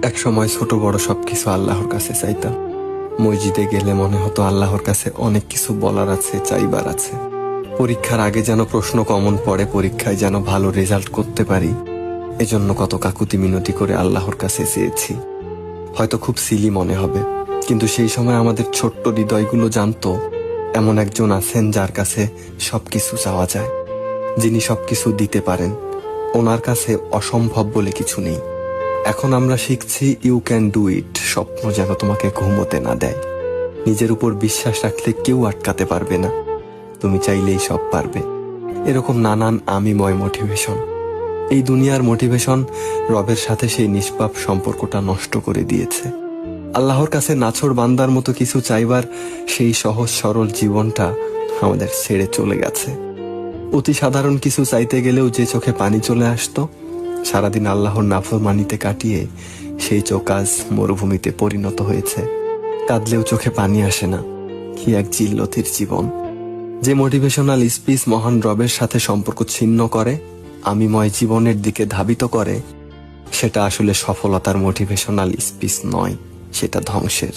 এক সময় ছোট বড় সবকিছু আল্লাহর কাছে চাইতাম। মসজিদে গেলে মনে হতো আল্লাহর কাছে অনেক কিছু বলার আছে, চাইবার আছে। পরীক্ষার আগে যেন প্রশ্ন কমন পড়ে, পরীক্ষায় যেন ভালো রেজাল্ট করতে পারি, এজন্য কত কাকুতি মিনতি করে আল্লাহর কাছে চেয়েছি। হয়তো খুব সিলি মনে হবে, কিন্তু সেই সময় আমাদের ছোট্ট হৃদয়গুলো জানতো এমন একজন আছেন যার কাছে সবকিছু চাওয়া যায়, যিনি সবকিছু দিতে পারেন। ওনার কাছে অসম্ভব বলে কিছু নেই। এখন আমরা শিখছি ইউ ক্যান ডু ইট। স্বপ্ন যেন তোমাকে ঘুমোতে না দেয়। নিজের উপর বিশ্বাস রাখলে কেউ আটকাতে পারবে না, তুমি চাইলেই সব পারবে। এরকম নানান আমিময় মোটিভেশন। এই দুনিয়ার মোটিভেশন রবের সাথে সেই নিষ্পাপ সম্পর্কটা নষ্ট করে দিয়েছে। আল্লাহর কাছে নাছোড় বান্দার মতো কিছু চাইবার সেই সহজ সরল জীবনটা আমাদের ছেড়ে চলে গেছে। অতি সাধারণ কিছু চাইতে গেলেও যে চোখে পানি চলে আসতো, সারাদিন আল্লাহর নাফরমানিতে কাটিয়ে সেই চোখ আজ মরুভূমিতে পরিণত হয়েছে। কাঁদলেও চোখে পানি আসে না। কি এক জিল্লতির জীবন! যে মোটিভেশনাল স্পিচ মহান রবের সাথে সম্পর্ক ছিন্ন করে, আমিময় জীবনের দিকে ধাবিত করে, সেটা আসলে সফলতার মোটিভেশনাল স্পিচ নয়, সেটা ধ্বংসের।